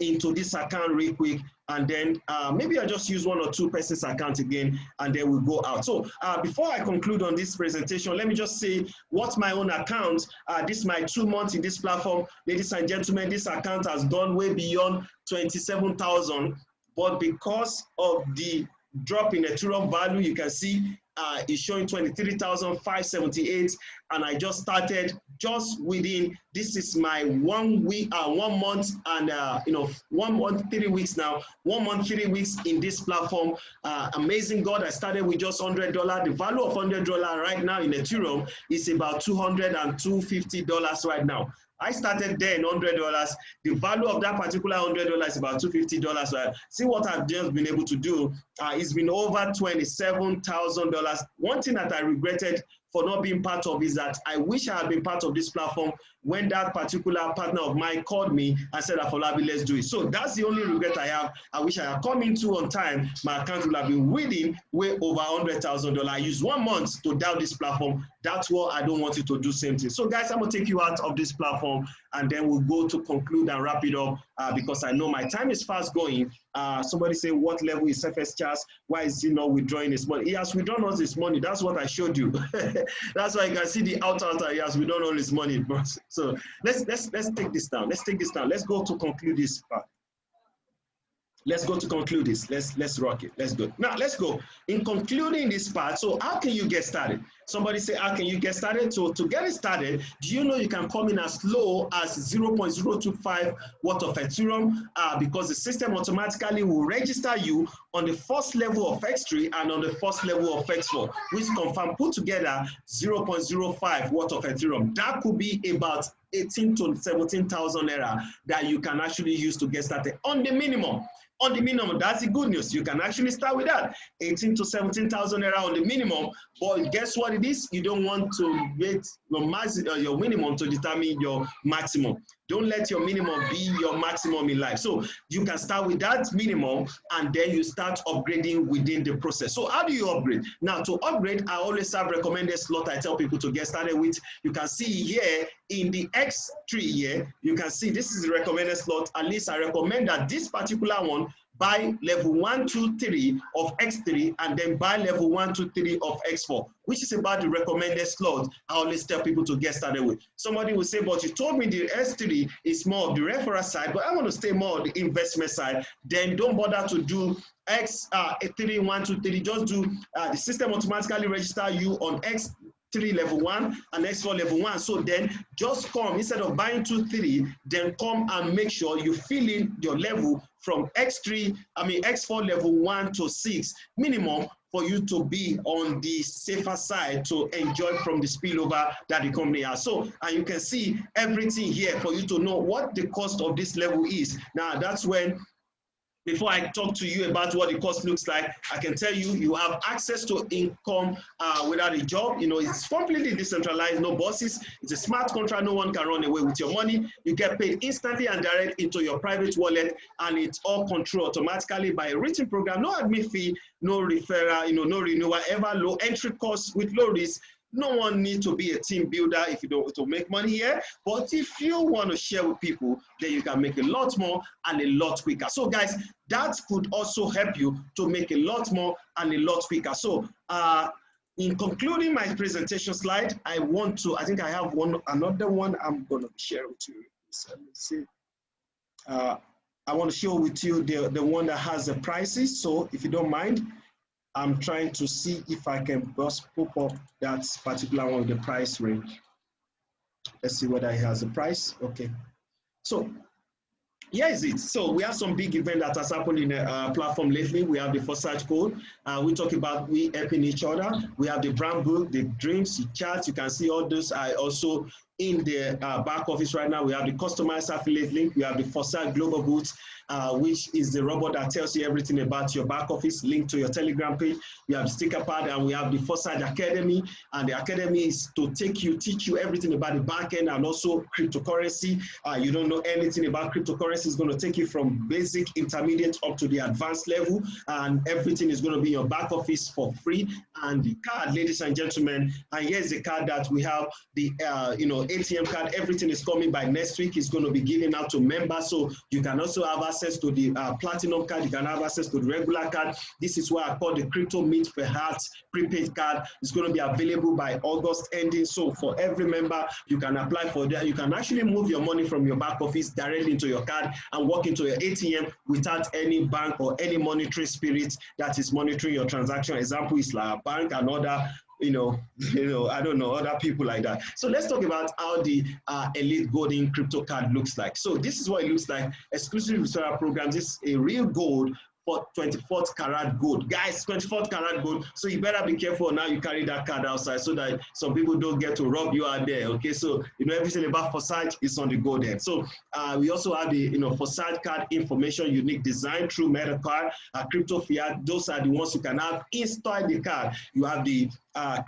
into this account real quick, and then maybe I'll just use 1 or 2 persons account again, and then we'll go out. So before I conclude on this presentation, let me just say what's my own account. This is my 2 months in this platform. Ladies and gentlemen, this account has gone way beyond 27,000, but because of the drop in Ethereum value, you can see it's showing 23,578, and I just started just within, this is my 1 week, 1 month, and 1 month, 3 weeks now, 1 month, 3 weeks in this platform. Amazing God, I started with just $100. The value of $100 right now in Ethereum is about $200 and $250 right now. I started there in $100. The value of that particular $100 is about $250. Right? See what I've just been able to do. It's been over $27,000. One thing that I regretted for not being part of is that I wish I had been part of this platform when that particular partner of mine called me and said, Afolabi, let's do it. So that's the only regret I have. I wish I had come into on time. My account would have been winning way over $100,000. I used 1 month to down this platform. That's what I don't want you to do same thing. So guys, I'm gonna take you out of this platform, and then we'll go to conclude and wrap it up because I know my time is fast going. Somebody say, what level is FS Charles? Why is he not withdrawing his money? He has withdrawn all his money. That's what I showed you. That's why you can see the outer. He has withdrawn all his money. So let's take this down. Let's take this down. Let's go to conclude this part. Let's go to conclude this. Let's rock it. Let's go. Now let's go. In concluding this part, so how can you get started? Somebody say, how can you get started? So to get it started, do you know you can come in as low as 0.025 worth of Ethereum because the system automatically will register you on the first level of X3 and on the first level of X4, which confirm put together 0.05 worth of Ethereum. That could be about 18 to 17,000 naira that you can actually use to get started on the minimum. On the minimum, that's the good news. You can actually start with that, 18 to 17,000 naira on the minimum. But guess what it is? You don't want to wait your minimum to determine your maximum. Don't let your minimum be your maximum in life. So you can start with that minimum, and then you start upgrading within the process. So how do you upgrade? Now to upgrade, I always have recommended slot I tell people to get started with. You can see here in the X3 here, you can see this is the recommended slot. At least I recommend that this particular one, buy level 1, 2, 3 of X3, and then buy level 1, 2, 3 of X4, which is about the recommended slot I always tell people to get started with. Somebody will say, but you told me the S3 is more of the referral side, but I want to stay more on the investment side. Then don't bother to do X3, 1, 2, 3. Just do the system automatically register you on X3 level 1 and X4 level 1. So then just come, instead of buying 2, 3, then come and make sure you fill in your level from X4 level 1 to 6 minimum for you to be on the safer side to enjoy from the spillover that the company has. So, and you can see everything here for you to know what the cost of this level is. Now, that's when, before I talk to you about what the cost looks like, I can tell you, you have access to income without a job. You know, it's completely decentralized, no bosses. It's a smart contract. No one can run away with your money. You get paid instantly and direct into your private wallet, and it's all controlled automatically by a written program. No admin fee, no referral, no renewal, ever low entry costs with low risk. No one needs to be a team builder if you don't want to make money here. But if you want to share with people, then you can make a lot more and a lot quicker. So guys, that could also help you to make a lot more and a lot quicker. So in concluding my presentation slide, I think I have another one I'm going to share with you. So let's see. I want to share with you the one that has the prices. So if you don't mind, I'm trying to see if I can just pop up that particular one with the price range. Let's see whether it has a price. Okay. So Here is it. So we have some big event that has happened in the platform lately. We have the Forsage code. We talk about we helping each other. We have the brand book, the dreams, the charts. You can see all those are also in the back office right now. We have the customized affiliate link. We have the Forsage Global Boots, which is the robot that tells you everything about your back office, link to your Telegram page. We have the sticker pad, and we have the Forsage Academy. And the Academy is to teach you everything about the back end and also cryptocurrency. You don't know anything about cryptocurrency, is going to take you from basic, intermediate up to the advanced level, and everything is going to be in your back office for free. And the card, ladies and gentlemen, and here's the card that we have, the ATM card. Everything is coming by next week. It's going to be given out to members, so you can also have access to the platinum card. You can have access to the regular card. This is what I call the crypto meet per heart prepaid card. It's going to be available by August ending. So for every member, you can apply for that. You can actually move your money from your back office directly into your card and walk into your ATM without any bank or any monitoring spirit that is monitoring your transaction. Example is like a bank and other I don't know, other people like that. So let's talk about how the Elite Golden Crypto Card looks like. So this is what it looks like. Exclusive referral programs. This is a real gold for 24th karat gold. Guys, 24th karat gold. So you better be careful now you carry that card outside so that some people don't get to rob you out there. Okay, so everything about Forsage is on the gold end. So we also have the Forsage card information, unique design, true metal card, crypto fiat. Those are the ones you can have inside the card. You have the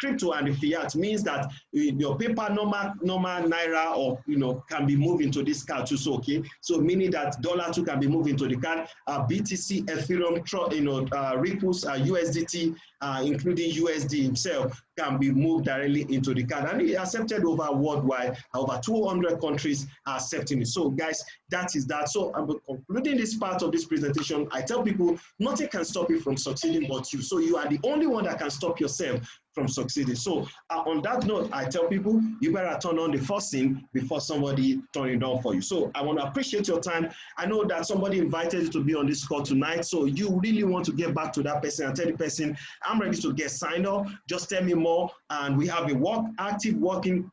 crypto and the fiat, means that your paper normal naira or can be moved into this card too. So so meaning that dollar too can be moved into the card. BTC, Ethereum, Ripples, USDT, including USD himself, can be moved directly into the card, and it accepted over worldwide. Over 200 countries are accepting it. So guys, that is that. So I'm concluding this part of this presentation. I tell people nothing can stop you from succeeding but you. So you are the only one that can stop yourself from succeeding. So on that note, I tell people you better turn on the first thing before somebody turn it on for you. So I want to appreciate your time. I know that somebody invited you to be on this call tonight, so you really want to get back to that person and tell the person, I'm ready to get signed up. Just tell me more, and we have a active working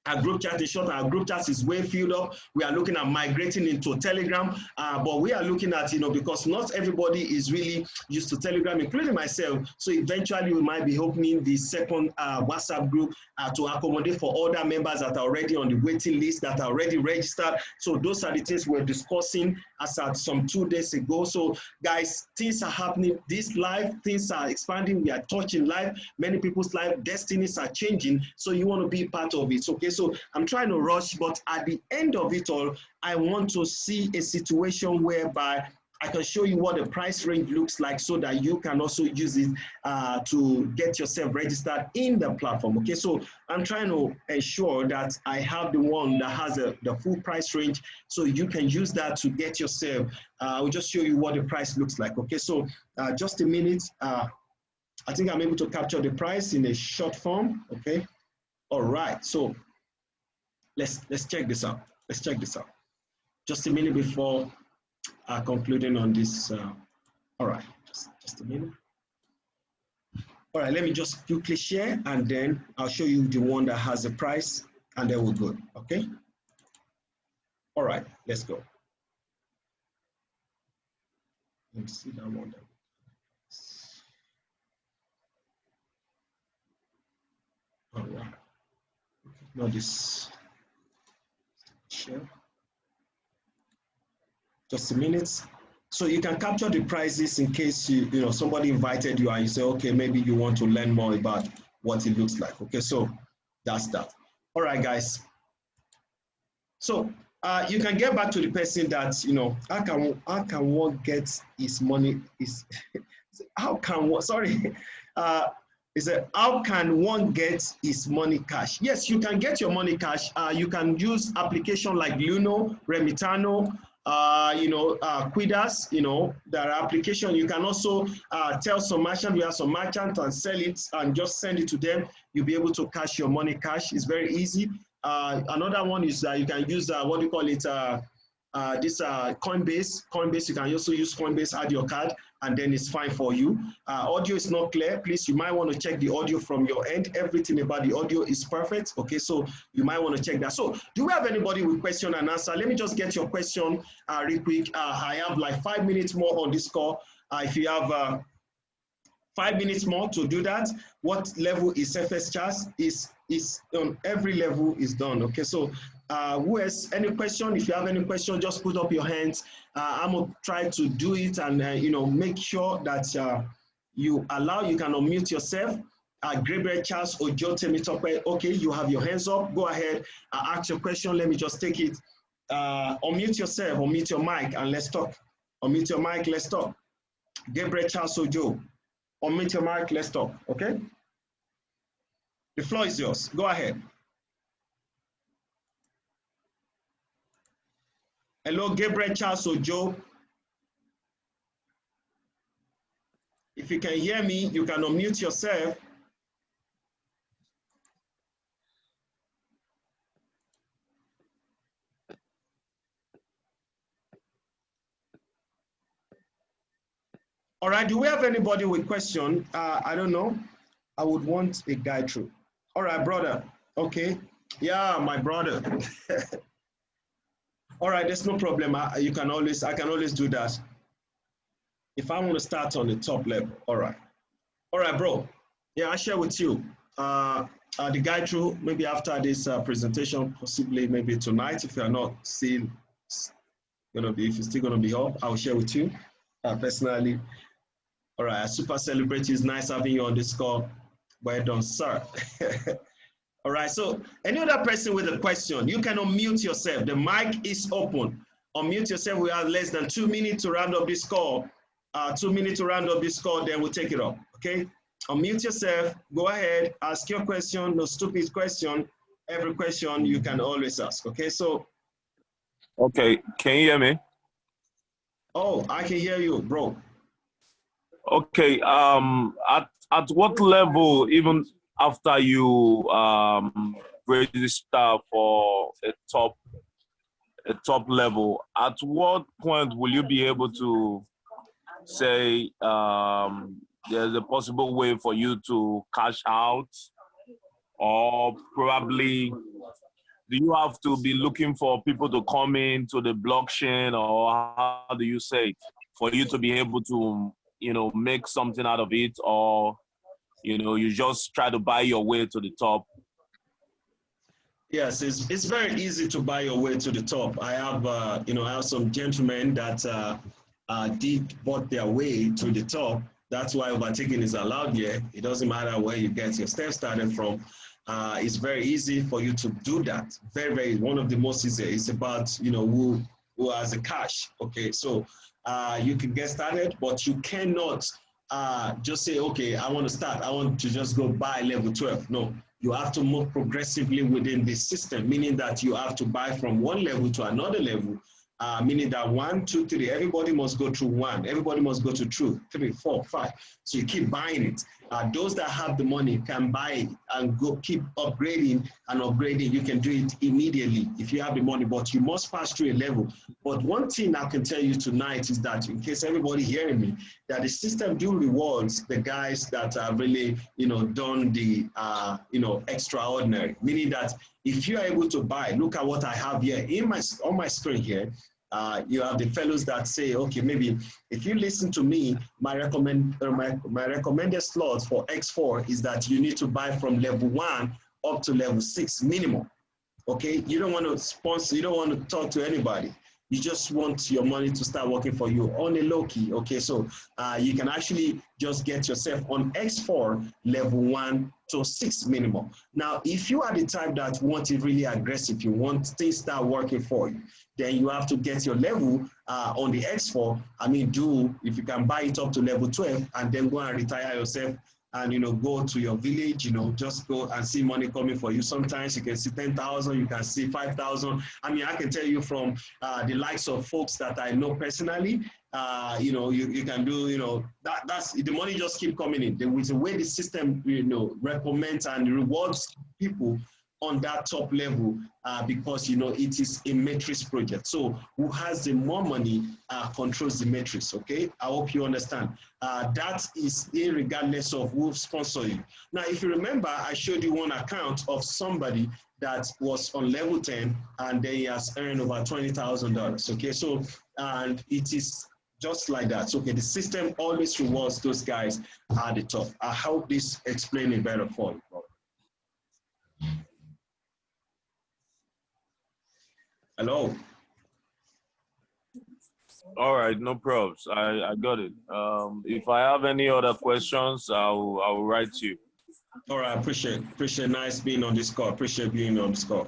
our group chat. In short, our group chat is way filled up. We are looking at migrating into Telegram, but we are looking at, because not everybody is really used to Telegram, including myself. So eventually we might be opening the second WhatsApp group to accommodate for other members that are already on the waiting list, that are already registered. So those are the things we're discussing as at some 2 days ago. So guys, things are happening. This life, things are expanding. We are touching life. Many people's life destinies are changing. So you want to be part of it. Okay. So I'm trying to rush, but at the end of it all, I want to see a situation whereby I can show you what the price range looks like so that you can also use it to get yourself registered in the platform. Okay, so I'm trying to ensure that I have the one that has the full price range, so you can use that to get yourself. I'll just show you what the price looks like. Okay, so just a minute. I think I'm able to capture the price in a short form. Okay, all right. So let's check this out. Let's check this out. Just a minute before concluding on this. All right, just a minute. All right, let me just quickly share, and then I'll show you the one that has a price, and then we'll go. Okay. All right, let's go. Let me see that one. All right. Now this. Share. Just a minute. So you can capture the prices in case somebody invited you and you say, okay, maybe you want to learn more about what it looks like. Okay, so that's that. All right, guys. So you can get back to the person that how can one get his money? How can one? Sorry. Is how can one get his money cash? Yes, you can get your money cash. You can use application like Luno, Remitano, Quidas. There are applications. You can also tell some merchant, we have some merchant, and sell it and just send it to them. You'll be able to cash your money cash. It's very easy. Another one is you can use what do you call it? this Coinbase. Coinbase, you can also use Coinbase, add your card, and then it's fine for you. Audio is not clear. Please, you might want to check the audio from your end. Everything about the audio is perfect. Okay, so you might want to check that. So do we have anybody with question and answer? Let me just get your question real quick. I have like 5 minutes more on this call. If you have 5 minutes more to do that, what level is FS charge? Is on every level is done. Okay, so who has any question? If you have any question, just put up your hands. I'm gonna try to do it and make sure that you can unmute yourself. Gabriel Charles Ojo Temitope, okay, you have your hands up. Go ahead, ask your question. Let me just take it. Unmute yourself, unmute your mic, and let's talk. Unmute your mic, let's talk. Gabriel Charles Ojo, unmute your mic, let's talk. Okay, the floor is yours. Go ahead. Hello, Gabriel Charles Ojo. If you can hear me, you can unmute yourself. All right, do we have anybody with question? I don't know. I would want a guide through. All right, brother. Okay. Yeah, my brother. All right, there's no problem. I can always do that. If I want to start on the top level. All right, bro. Yeah, I'll share with you the guide through maybe after this presentation, possibly maybe tonight. If you're not still if you're still gonna be up, I'll share with you personally. All right, super celebrity. It's nice having you on this call. Well done, sir. All right, so any other person with a question, you can unmute yourself. The mic is open. Unmute yourself. We have less than 2 minutes to round up this call. 2 minutes to round up this call, then we'll take it up, okay? Unmute yourself. Go ahead, ask your question. No stupid question. Every question you can always ask, okay? So. Okay, can you hear me? Oh, I can hear you, bro. Okay, at what level, even after you register for a top level, at what point will you be able to say there's a possible way for you to cash out, or probably do you have to be looking for people to come into the blockchain, or how do you say it, for you to be able to make something out of it, or you just try to buy your way to the top? Yes, it's very easy to buy your way to the top. I have I have some gentlemen that bought their way to the top. That's why overtaking is allowed here. It doesn't matter where you get your step started from. It's very easy for you to do that. Very, very, one of the most easy. It's about who has the cash. Okay, so you can get started, but you cannot just say, okay, I want to start. I want to just go buy level 12. No, you have to move progressively within the system, meaning that you have to buy from one level to another level. Meaning that 1, 2, 3, everybody must go through 1, everybody must go to 2, 3, 4, 5. So you keep buying it. Those that have the money can buy it and go keep upgrading and upgrading. You can do it immediately if you have the money, but you must pass through a level. But one thing I can tell you tonight is that, in case everybody hearing me, that the system do rewards the guys that are really, done the, extraordinary. Meaning that if you are able to buy, look at what I have here on my screen here. You have the fellows that say, okay, maybe if you listen to me, my recommended slot for X4 is that you need to buy from level 1 up to level 6 minimum. Okay, you don't want to sponsor, you don't want to talk to anybody. You just want your money to start working for you on a low key. Okay, so you can actually just get yourself on X4 level 1 to 6 minimum. Now, if you are the type that want it really aggressive, you want things start working for you, then you have to get your level on the X4. I mean, if you can buy it up to level 12 and then go and retire yourself and, go to your village, just go and see money coming for you. Sometimes you can see 10,000, you can see 5,000. I mean, I can tell you from the likes of folks that I know personally, you can do, that's the money just keep coming in. With the way the system, recommends and rewards people on that top level because, you know, it is a matrix project. So who has the more money controls the matrix, okay? I hope you understand. That is regardless of who sponsors you. Now, if you remember, I showed you one account of somebody that was on level 10 and they has earned over $20,000, okay? So, and it is just like that. So, okay, the system always rewards those guys at the top. I hope this explains it better for you. Hello. All right, no problems. I got it. If I have any other questions, I'll write you. All right, appreciate nice being on this call. Appreciate being on this call.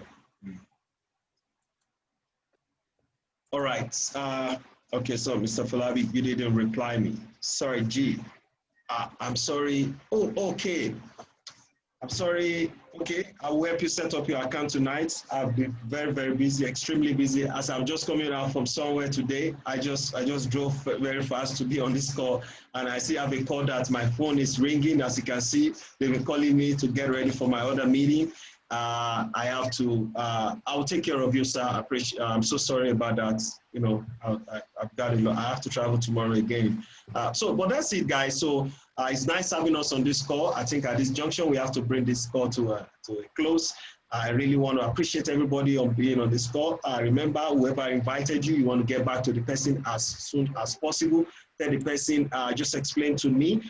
All right. Okay, so Mr. Falabi, you didn't reply me. Sorry, G. I'm sorry. Oh, okay. I'm sorry. Okay, I will help you set up your account tonight. I've been very, very busy, extremely busy. As I'm just coming out from somewhere today, I just drove very fast to be on this call, and I still have a call that my phone is ringing. As you can see, they've been calling me to get ready for my other meeting. I have to. I'll take care of you, sir. I'm so sorry about that. You know, I've got a lot. I have to travel tomorrow again. But that's it, guys. So it's nice having us on this call. I think at this junction we have to bring this call to a close. I really want to appreciate everybody on being on this call. Remember, whoever invited you, you want to get back to the person as soon as possible. Tell the person, just explain to me.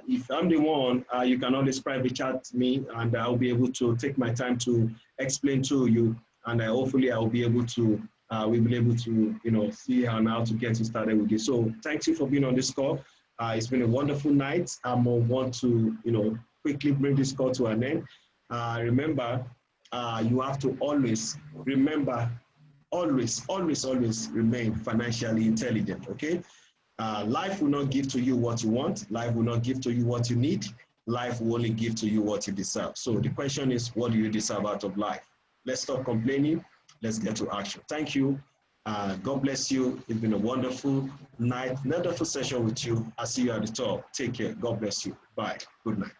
If I'm the one, you can always private chat me, and I'll be able to take my time to explain to you. And hopefully, I'll be able to, we'll be able to, you know, see how to get you started with you. So thank you for being on this call. It's been a wonderful night. I want to, you know, quickly bring this call to an end. Remember, you have to always remember, always remain financially intelligent, okay? Life will not give to you what you want. Life will not give to you what you need. Life will only give to you what you deserve. So the question is, what do you deserve out of life? Let's stop complaining. Let's get to action. Thank you. God bless you. It's been a wonderful night, wonderful session with you. I'll see you at the top. Take care. God bless you. Bye. Good night.